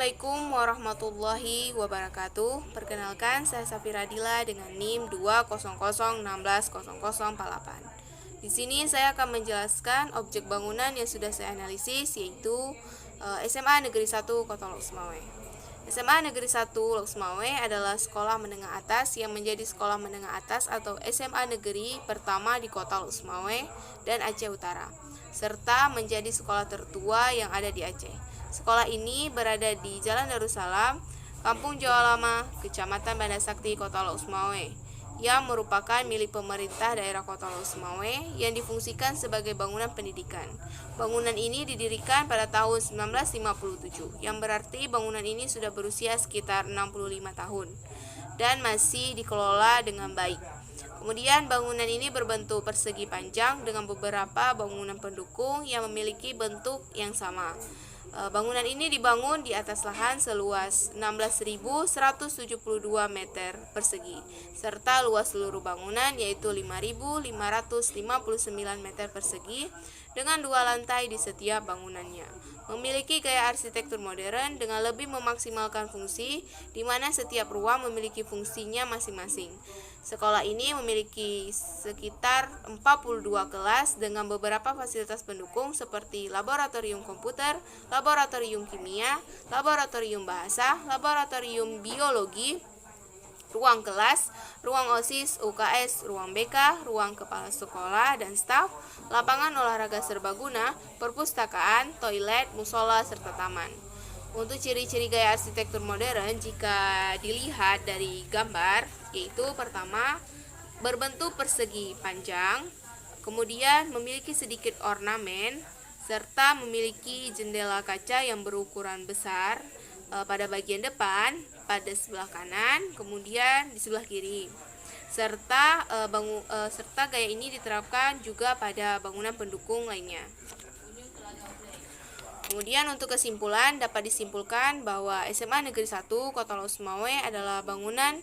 Assalamualaikum warahmatullahi wabarakatuh. Perkenalkan, saya Safira Dila dengan NIM 200160048. Di sini saya akan menjelaskan objek bangunan yang sudah saya analisis, yaitu SMA Negeri 1 Kota Lok Sumawe. SMA Negeri 1 Lok Sumawe adalah sekolah menengah atas yang menjadi sekolah menengah atas atau SMA negeri pertama di Kota Lok Sumawe dan Aceh Utara, serta menjadi sekolah tertua yang ada di Aceh. Sekolah ini berada di Jalan Darussalam, Kampung Jawa Lama, Kecamatan Banda Sakti, Kota Lok Sumawe, yang merupakan milik pemerintah daerah Kota Lok Sumawe yang difungsikan sebagai bangunan pendidikan. Bangunan ini didirikan pada tahun 1957, yang berarti bangunan ini sudah berusia sekitar 65 tahun dan masih dikelola dengan baik. Kemudian bangunan ini berbentuk persegi panjang dengan beberapa bangunan pendukung yang memiliki bentuk yang sama. Bangunan ini dibangun di atas lahan seluas 16.172 meter persegi, serta luas seluruh bangunan yaitu 5.559 meter persegi dengan 2 lantai di setiap bangunannya. Memiliki gaya arsitektur modern dengan lebih memaksimalkan fungsi, di mana setiap ruang memiliki fungsinya masing-masing. Sekolah ini memiliki sekitar 42 kelas dengan beberapa fasilitas pendukung seperti laboratorium komputer, laboratorium kimia, laboratorium bahasa, laboratorium biologi, ruang kelas, ruang OSIS, UKS, ruang BK, ruang kepala sekolah dan staf, lapangan olahraga serbaguna, perpustakaan, toilet, musola, serta taman. Untuk ciri-ciri gaya arsitektur modern jika dilihat dari gambar, yaitu pertama, berbentuk persegi panjang, kemudian memiliki sedikit ornamen, serta memiliki jendela kaca yang berukuran besar pada bagian depan, pada sebelah kanan, kemudian di sebelah kiri. Serta gaya ini diterapkan juga pada bangunan pendukung lainnya. Kemudian untuk kesimpulan, dapat disimpulkan bahwa SMA Negeri 1 Kota Lok Sumawe adalah bangunan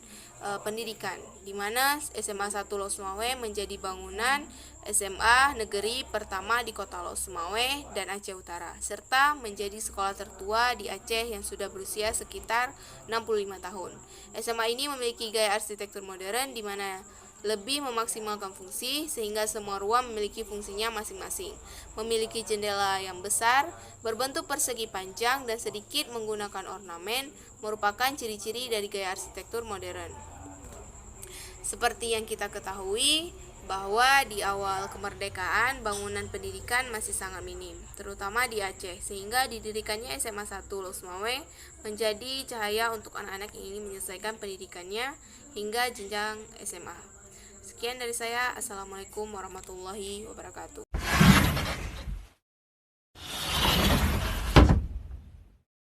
pendidikan, di mana SMA 1 Lok Sumawe menjadi bangunan SMA negeri pertama di Kota Lok Sumawe dan Aceh Utara, serta menjadi sekolah tertua di Aceh yang sudah berusia sekitar 65 tahun. SMA ini memiliki gaya arsitektur modern di mana lebih memaksimalkan fungsi sehingga semua ruang memiliki fungsinya masing-masing. Memiliki jendela yang besar, berbentuk persegi panjang dan sedikit menggunakan ornamen merupakan ciri-ciri dari gaya arsitektur modern. Seperti yang kita ketahui bahwa di awal kemerdekaan bangunan pendidikan masih sangat minim, terutama di Aceh, sehingga didirikannya SMA 1 Lok Sumawe menjadi cahaya untuk anak-anak yang ingin menyelesaikan pendidikannya hingga jenjang SMA. Sekian dari saya. Assalamualaikum warahmatullahi wabarakatuh.